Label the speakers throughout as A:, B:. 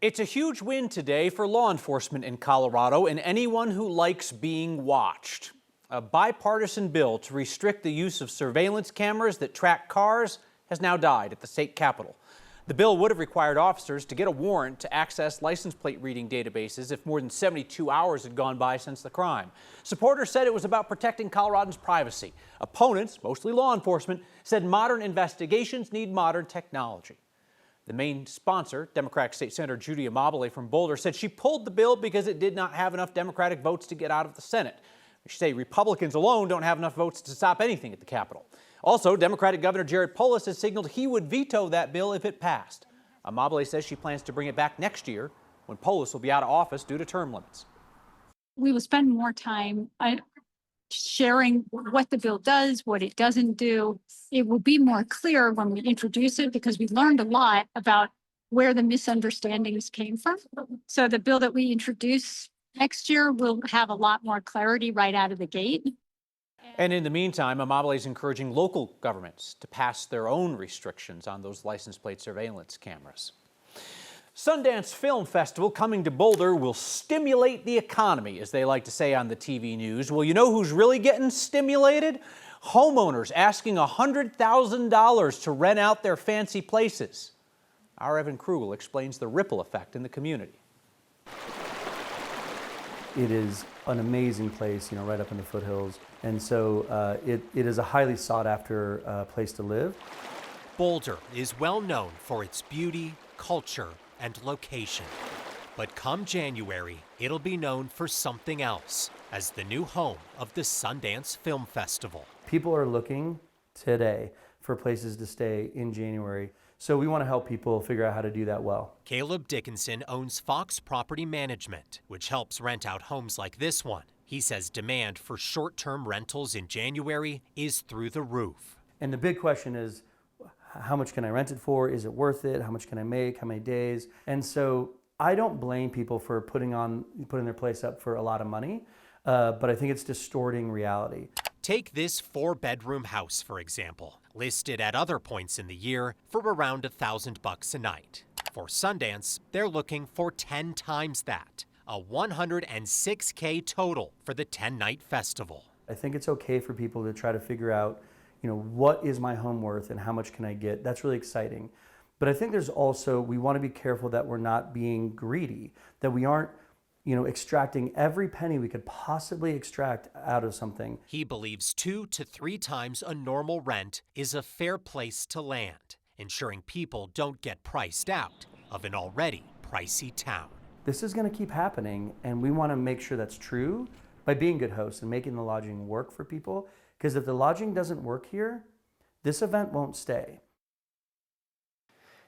A: It's a huge win today for law enforcement in Colorado and anyone who likes being watched. A bipartisan bill to restrict the use of surveillance cameras that track cars has now died at the state capitol. The bill would have required officers to get a warrant to access license plate reading databases if more than 72 hours had gone by since the crime. Supporters said it was about protecting Coloradans' privacy. Opponents, mostly law enforcement, said modern investigations need modern technology. The main sponsor, Democratic State Senator Judy Amabile from Boulder, said she pulled the bill because it did not have enough Democratic votes to get out of the Senate. She said Republicans alone don't have enough votes to stop anything at the Capitol. Also, Democratic Governor Jared Polis has signaled he would veto that bill if it passed. Amabile says she plans to bring it back next year when Polis will be out of office due to term limits.
B: We will spend more time sharing what the bill does, what it doesn't do. It will be more clear when we introduce it because we learned a lot about where the misunderstandings came from. So the bill that we introduce next year will have a lot more clarity right out of the gate.
A: And in the meantime, Amabile is encouraging local governments to pass their own restrictions on those license plate surveillance cameras. Sundance Film Festival coming to Boulder will stimulate the economy, as they like to say on the TV news. Well, you know who's really getting stimulated? Homeowners asking $100,000 to rent out their fancy places. Our Evan Krugel explains the ripple effect in the community.
C: It is an amazing place, right up in the foothills. And so it is a highly sought after place to live.
D: Boulder is well known for its beauty, culture, and location. But come January, it'll be known for something else as the new home of the Sundance Film Festival.
C: People are looking today for places to stay in January. So we want to help people figure out how to do that well.
D: Caleb Dickinson owns Fox Property Management, which helps rent out homes like this one. He says demand for short-term rentals in January is through the roof.
C: And the big question is, how much can I rent it for? Is it worth it? How much can I make? How many days? And so I don't blame people for putting their place up for a lot of money, but I think it's distorting reality.
D: Take this 4-bedroom house, for example, listed at other points in the year for around $1,000 a night. For Sundance, they're looking for 10 times that, a $106K total for the 10-night festival.
C: I think it's okay for people to try to figure out, what is my home worth and how much can I get? That's really exciting. But I think there's also, we want to be careful that we're not being greedy, that we aren't extracting every penny we could possibly extract out of something.
D: He believes 2 to 3 times a normal rent is a fair place to land, ensuring people don't get priced out of an already pricey town.
C: This is going to keep happening, and we want to make sure that's true by being good hosts and making the lodging work for people. Because if the lodging doesn't work here, this event won't stay.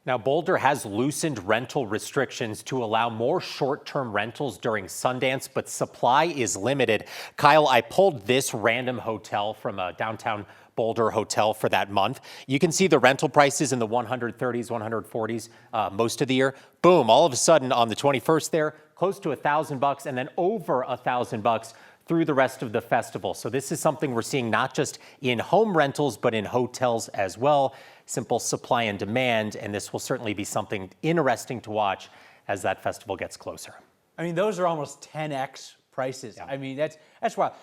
E: Now, Boulder has loosened rental restrictions to allow more short-term rentals during Sundance, but supply is limited. Kyle, I pulled this random hotel from a downtown Boulder hotel for that month. You can see the rental prices in the 130s, 140s most of the year. Boom, all of a sudden on the 21st there, close to $1,000 and then over $1,000 through the rest of the festival. So this is something we're seeing not just in home rentals, but in hotels as well. Simple supply and demand, and this will certainly be something interesting to watch as that festival gets closer.
A: I mean, those are almost 10x prices. Yeah. I mean, that's wild.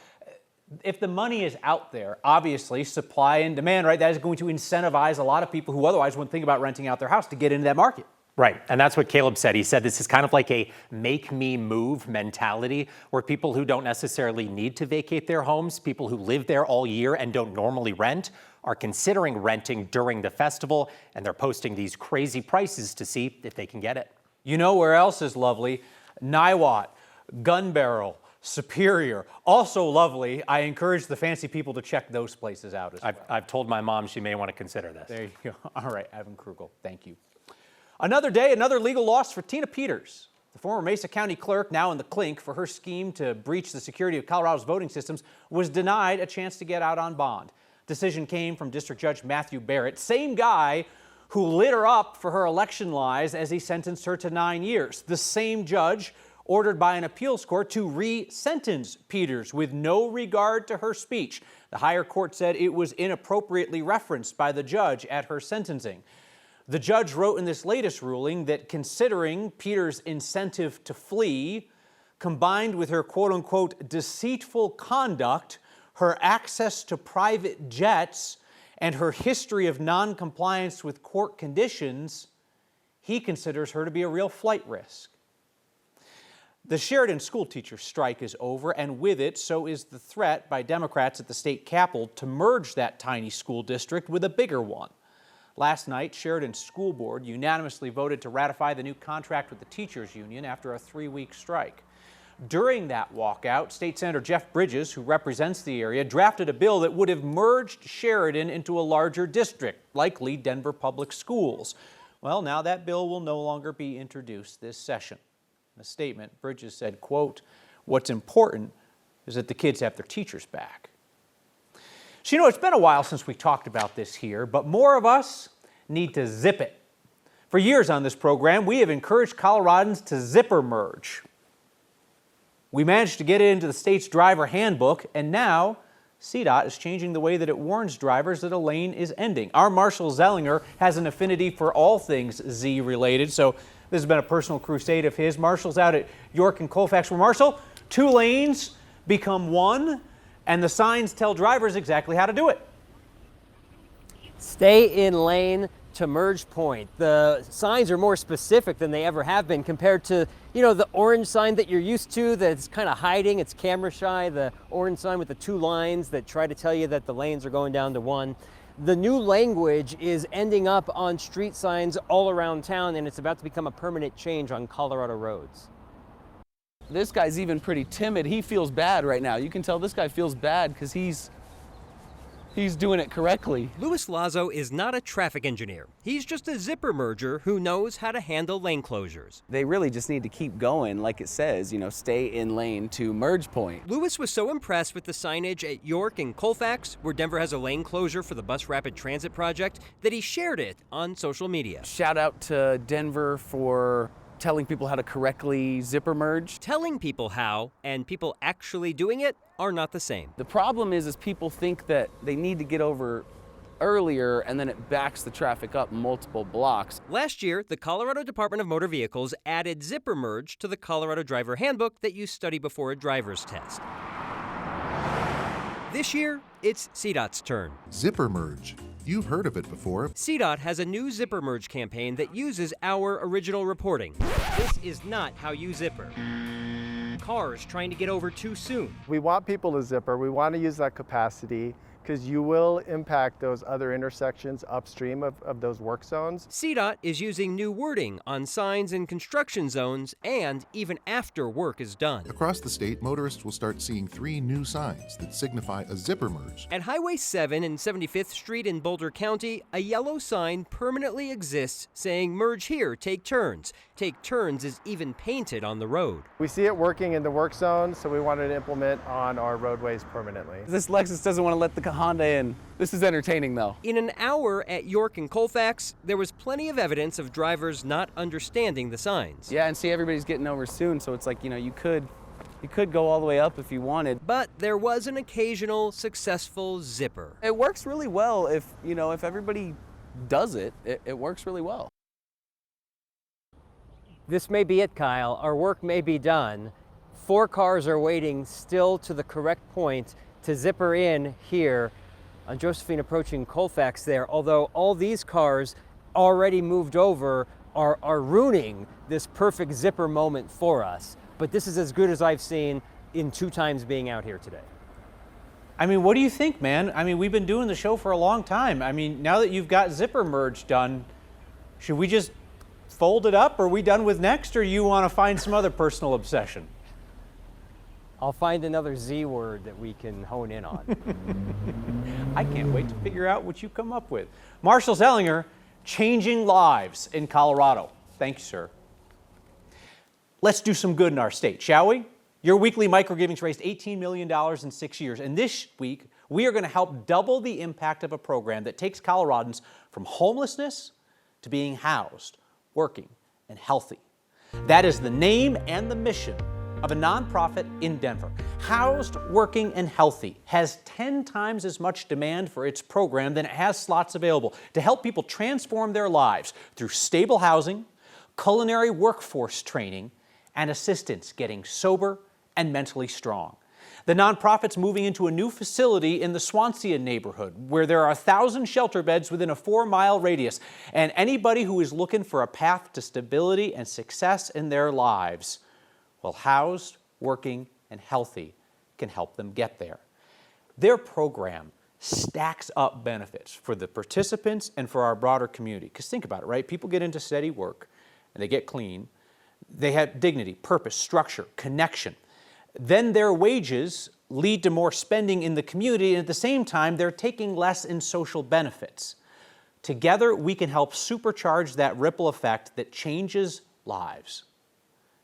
A: If the money is out there, obviously supply and demand, right, that is going to incentivize a lot of people who otherwise wouldn't think about renting out their house to get into that market.
E: Right, and that's what Caleb said. He said this is kind of like a make me move mentality where people who don't necessarily need to vacate their homes, people who live there all year and don't normally rent, are considering renting during the festival, and they're posting these crazy prices to see if they can get it.
A: You know where else is lovely? Niwot, Gun Barrel, Superior, also lovely. I encourage the fancy people to check those places out as well.
E: I've told my mom she may want to consider this.
A: There you go. All right, Evan Krugel, thank you. Another day, another legal loss for Tina Peters. The former Mesa County clerk, now in the clink for her scheme to breach the security of Colorado's voting systems, was denied a chance to get out on bond. Decision came from District Judge Matthew Barrett, same guy who lit her up for her election lies as he sentenced her to 9 years. The same judge ordered by an appeals court to re-sentence Peters with no regard to her speech. The higher court said it was inappropriately referenced by the judge at her sentencing. The judge wrote in this latest ruling that considering Peter's incentive to flee, combined with her quote-unquote deceitful conduct, her access to private jets, and her history of non-compliance with court conditions, he considers her to be a real flight risk. The Sheridan school teacher strike is over, and with it, so is the threat by Democrats at the state capitol to merge that tiny school district with a bigger one. Last night, Sheridan School Board unanimously voted to ratify the new contract with the teachers union after a 3-week strike. During that walkout, State Senator Jeff Bridges, who represents the area, drafted a bill that would have merged Sheridan into a larger district, likely Denver Public Schools. Well, now that bill will no longer be introduced this session. In a statement, Bridges said, quote, "What's important is that the kids have their teachers back." So, you know, it's been a while since we talked about this here, but more of us need to zip it. For years on this program, we have encouraged Coloradans to zipper merge. We managed to get it into the state's driver handbook, and now CDOT is changing the way that it warns drivers that a lane is ending. Our Marshall Zellinger has an affinity for all things Z-related, so this has been a personal crusade of his. Marshall's out at York and Colfax, where Marshall, 2 lanes become 1, and the signs tell drivers exactly how to do it.
F: Stay in lane to merge point. The signs are more specific than they ever have been compared to, you know, the orange sign that you're used to that's kind of hiding, it's camera shy, the orange sign with the 2 lines that try to tell you that the lanes are going down to 1. The new language is ending up on street signs all around town, and it's about to become a permanent change on Colorado roads.
G: This guy's even pretty timid. He feels bad right now. You can tell this guy feels bad because he's doing it correctly.
F: Louis Lazo is not a traffic engineer. He's just a zipper merger who knows how to handle lane closures.
G: They really just need to keep going, like it says, you know, stay in lane to merge point.
F: Louis was so impressed with the signage at York and Colfax, where Denver has a lane closure for the bus rapid transit project, that he shared it on social media.
G: Shout out to Denver for telling people how to correctly zipper merge.
F: Telling people how and people actually doing it are not the same.
G: The problem is people think that they need to get over earlier, and then it backs the traffic up multiple blocks.
F: Last year, the Colorado Department of Motor Vehicles added zipper merge to the Colorado Driver Handbook that you study before a driver's test. This year, it's CDOT's turn.
H: Zipper merge. You've heard of it before.
F: CDOT has a new zipper merge campaign that uses our original reporting. This is not how you zipper. Cars trying to get over too soon.
I: We want people to zipper. We want to use that capacity because you will impact those other intersections upstream of those work zones.
F: CDOT is using new wording on signs in construction zones and even after work is done.
H: Across the state, motorists will start seeing 3 new signs that signify a zipper merge.
F: At Highway 7 and 75th Street in Boulder County, a yellow sign permanently exists saying merge here, take turns. Take turns is even painted on the road.
I: We see it working in the work zone, so we wanted to implement on our roadways permanently.
G: This Lexus doesn't want to let the Honda in. This is entertaining though.
F: In an hour at York and Colfax, there was plenty of evidence of drivers not understanding the signs.
G: Yeah, and see, everybody's getting over soon, so it's like, you know, you could go all the way up if you wanted.
F: But there was an occasional successful zipper.
G: It works really well if everybody does it, it works really well.
F: This may be it, Kyle. Our work may be done. 4 cars are waiting still to the correct point to zipper in here on Josephine approaching Colfax there, although all these cars already moved over are ruining this perfect zipper moment for us. But this is as good as I've seen in 2 times being out here today.
A: I mean, what do you think, man? I mean, we've been doing the show for a long time. I mean, now that you've got zipper merge done, should we just fold it up? Are we done with next, or do you want to find some other personal obsession?
F: I'll find another Z word that we can hone in on.
A: I can't wait to figure out what you come up with. Marshall Zellinger, changing lives in Colorado. Thank you, sir. Let's do some good in our state, shall we? Your weekly microgivings raised $18 million in 6 years, and this week we are going to help double the impact of a program that takes Coloradans from homelessness to being housed, working, and healthy. That is the name and the mission of a nonprofit in Denver. Housed, Working, and Healthy has 10 times as much demand for its program than it has slots available to help people transform their lives through stable housing, culinary workforce training, and assistance getting sober and mentally strong. The nonprofit's moving into a new facility in the Swansea neighborhood where there are 1,000 shelter beds within a 4-mile radius. And anybody who is looking for a path to stability and success in their lives, well, Housed, Working, and Healthy can help them get there. Their program stacks up benefits for the participants and for our broader community. Because think about it, right? People get into steady work and they get clean. They have dignity, purpose, structure, connection. Then their wages lead to more spending in the community, and at the same time, they're taking less in social benefits. Together, we can help supercharge that ripple effect that changes lives.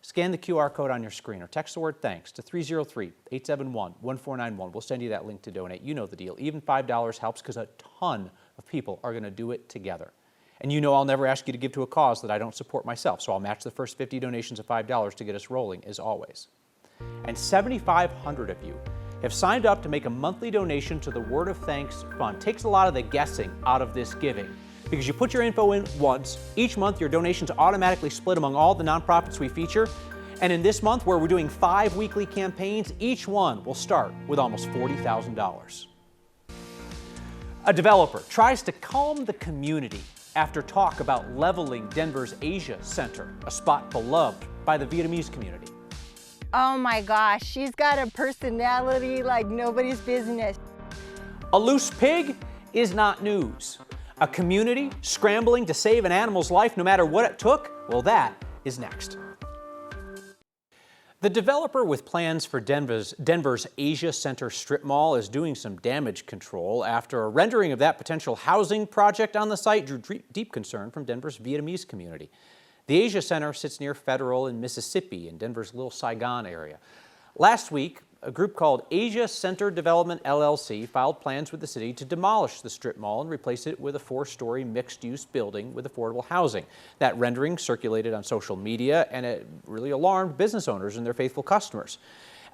A: Scan the QR code on your screen or text the word thanks to 303-871-1491. We'll send you that link to donate. You know the deal. Even $5 helps because a ton of people are going to do it together. And you know I'll never ask you to give to a cause that I don't support myself, so I'll match the first 50 donations of $5 to get us rolling, as always. And 7,500 of you have signed up to make a monthly donation to the Word of Thanks Fund. Takes a lot of the guessing out of this giving because you put your info in once. Each month, your donations automatically split among all the nonprofits we feature. And in this month, where we're doing 5 weekly campaigns, each one will start with almost $40,000. A developer tries to calm the community after talk about leveling Denver's Asia Center, a spot beloved by the Vietnamese community.
J: Oh my gosh, she's got a personality like nobody's business.
A: A loose pig is not news. A community scrambling to save an animal's life no matter what it took? Well, that is next. The developer with plans for Denver's Asia Center strip mall is doing some damage control after a rendering of that potential housing project on the site drew deep concern from Denver's Vietnamese community. The Asia Center sits near Federal in Mississippi in Denver's Little Saigon area. Last week, a group called Asia Center Development LLC filed plans with the city to demolish the strip mall and replace it with a 4-story mixed-use building with affordable housing. That rendering circulated on social media and it really alarmed business owners and their faithful customers.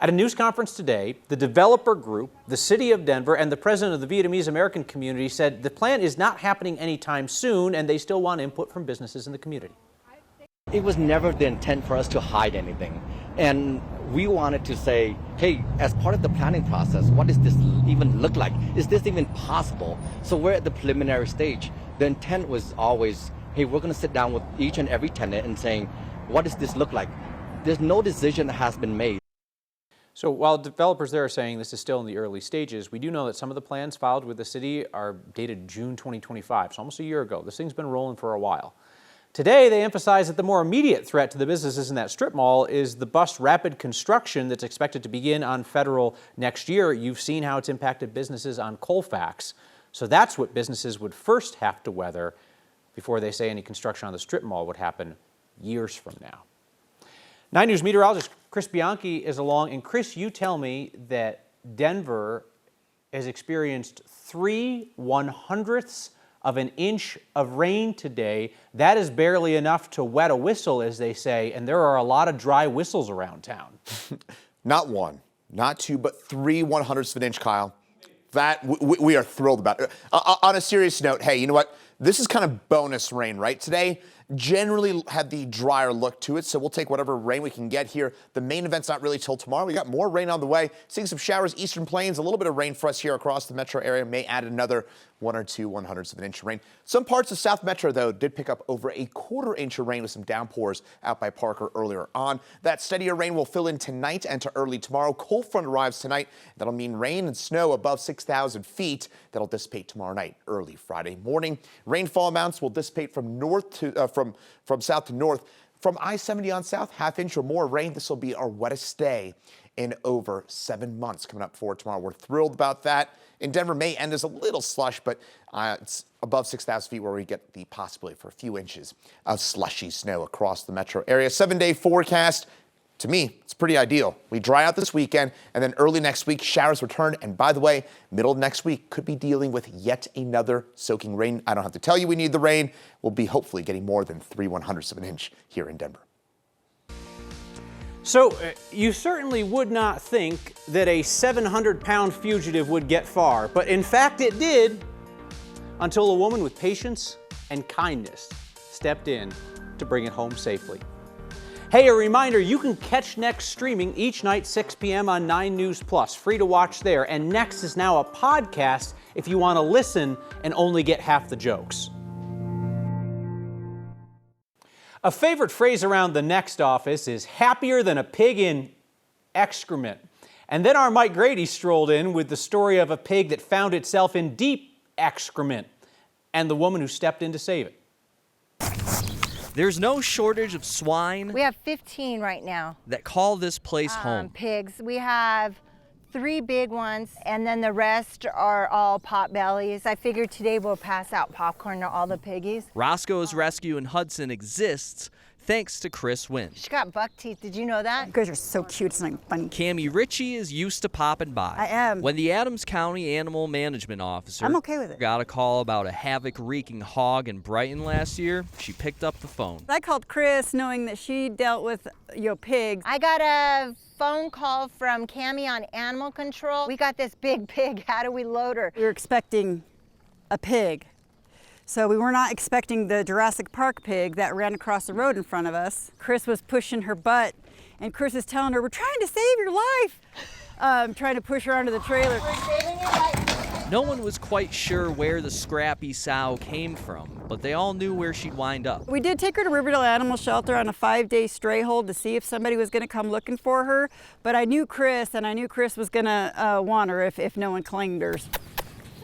A: At a news conference today, the developer group, the city of Denver, and the president of the Vietnamese American community said the plan is not happening anytime soon and they still want input from businesses in the community.
K: It was never the intent for us to hide anything. And we wanted to say, hey, as part of the planning process, what does this even look like? Is this even possible? So we're at the preliminary stage. The intent was always, hey, we're going to sit down with each and every tenant and saying, what does this look like? There's no decision that has been made.
A: So while developers there are saying this is still in the early stages, we do know that some of the plans filed with the city are dated June 2025, so almost a year ago. This thing's been rolling for a while. Today, they emphasize that the more immediate threat to the businesses in that strip mall is the bus rapid construction that's expected to begin on Federal next year. You've seen how it's impacted businesses on Colfax. So that's what businesses would first have to weather before they say any construction on the strip mall would happen years from now. 9 News meteorologist Chris Bianchi is along. And Chris, you tell me that Denver has experienced 3/100ths of an inch of rain today. That is barely enough to wet a whistle, as they say, and there are a lot of dry whistles around town.
L: Not one, not two, but 3/100ths of an inch, Kyle. That we are thrilled about. On a serious note, hey, you know what? This is kind of bonus rain, right? Today generally had the drier look to it, so we'll take whatever rain we can get here. The main event's not really till tomorrow. We got more rain on the way. Seeing some showers, eastern plains, a little bit of rain for us here across the metro area. May add another 1 or 2 100ths of an inch of rain. Some parts of South Metro, though, did pick up over a 1/4 inch of rain with some downpours out by Parker earlier on. That steadier rain will fill in tonight and to early tomorrow. Cold front arrives tonight. That'll mean rain and snow above 6,000 feet. That'll dissipate tomorrow night, early Friday morning. Rainfall amounts will dissipate from from south to north. From I-70 on south, 1/2 inch or more rain. This will be our wettest day in over 7 months coming up for tomorrow. We're thrilled about that. In Denver, may end as a little slush, but it's above 6,000 feet where we get the possibility for a few inches of slushy snow across the metro area. 7-day forecast. To me, it's pretty ideal. We dry out this weekend, and then early next week, showers return. And by the way, middle of next week could be dealing with yet another soaking rain. I don't have to tell you we need the rain. We'll be hopefully getting more than 3/100ths of an inch here in Denver.
A: So, you certainly would not think that a 700-pound fugitive would get far, but in fact it did, until a woman with patience and kindness stepped in to bring it home safely. Hey, a reminder, you can catch Next streaming each night 6 p.m. on 9 News Plus, free to watch there, and Next is now a podcast if you want to listen and only get half the jokes. A favorite phrase around the Next office is happier than a pig in excrement. And then our Mike Grady strolled in with the story of a pig that found itself in deep excrement and the woman who stepped in to save it.
M: There's no shortage of swine
J: We have 15 right now.
M: that call this place home.
J: Pigs. We have 3 big ones, and then the rest are all pot bellies. I figured today we'll pass out popcorn to all the piggies.
M: Roscoe's Rescue in Hudson exists thanks to Chris Wynn.
J: She got buck teeth. Did you know that?
N: You guys are so cute. It's not funny.
M: Cammie Ritchie is used to popping by.
N: I am.
M: When the Adams County Animal Management Officer
N: I'm okay with it.
M: got a call about a havoc-wreaking hog in Brighton last year, she picked up the phone.
N: I called Chris knowing that she dealt with, pigs.
J: I got a phone call from Cammie on animal control. We got this big pig. How do we load her?
N: We were expecting a pig. So we were not expecting the Jurassic Park pig that ran across the road in front of us. Chris was pushing her butt, and Chris is telling her, "We're trying to save your life." Trying to push her onto the trailer.
J: We're saving your life.
M: No one was quite sure where the scrappy sow came from, but they all knew where she'd wind up.
N: We did take her to Riverdale Animal Shelter on a 5-day stray hold to see if somebody was going to come looking for her. But I knew Chris, and I knew Chris was going to want her if no one claimed her.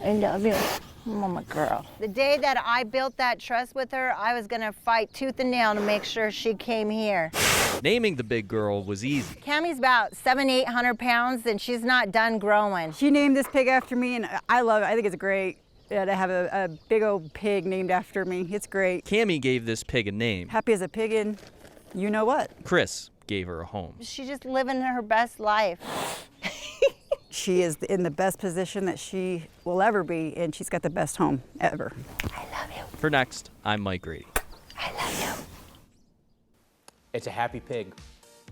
J: I love you. Mama girl. The day that I built that trust with her, I was gonna fight tooth and nail to make sure she came here.
M: Naming the big girl was easy.
J: Cammie's about 700-800 pounds, and she's not done growing.
N: She named this pig after me, and I love it. I think it's great to have a big old pig named after me. It's great.
M: Cammie gave this pig a name.
N: Happy as a pig in you know what.
M: Chris gave her a home.
J: She's just living her best life.
N: She is in the best position that she will ever be, and she's got the best home ever.
J: I love you.
M: For Next, I'm Mike Grady.
J: I love you.
A: It's a happy pig.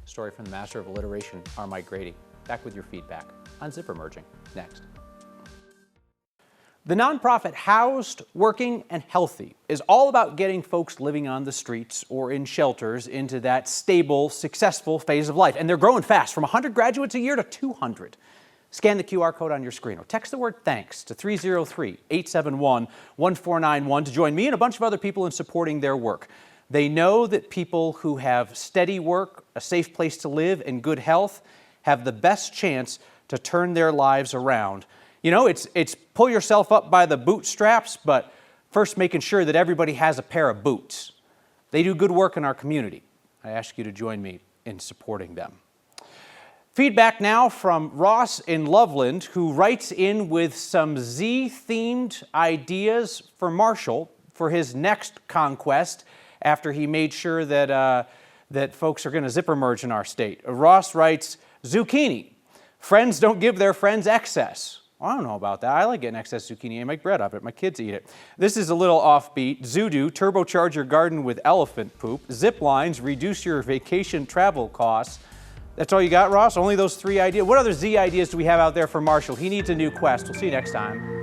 A: Story from the master of alliteration, R. Mike Grady. Back with your feedback on Zipper Merging. Next. The nonprofit Housed, Working, and Healthy is all about getting folks living on the streets or in shelters into that stable, successful phase of life. And they're growing fast, from 100 graduates a year to 200. Scan the QR code on your screen or text the word THANKS to 303-871-1491 to join me and a bunch of other people in supporting their work. They know that people who have steady work, a safe place to live, and good health have the best chance to turn their lives around. You know, it's pull yourself up by the bootstraps, but first making sure that everybody has a pair of boots. They do good work in our community. I ask you to join me in supporting them. Feedback now from Ross in Loveland, who writes in with some Z-themed ideas for Marshall for his next conquest after he made sure that, that folks are going to zipper merge in our state. Ross writes, zucchini. Friends don't give their friends excess. Well, I don't know about that. I like getting excess zucchini. I make bread of it. My kids eat it. This is a little offbeat. Zoodoo, turbocharge your garden with elephant poop. Zip lines, reduce your vacation travel costs. That's all you got, Ross? Only those 3 ideas? What other Z ideas do we have out there for Marshall? He needs a new quest. We'll see you next time.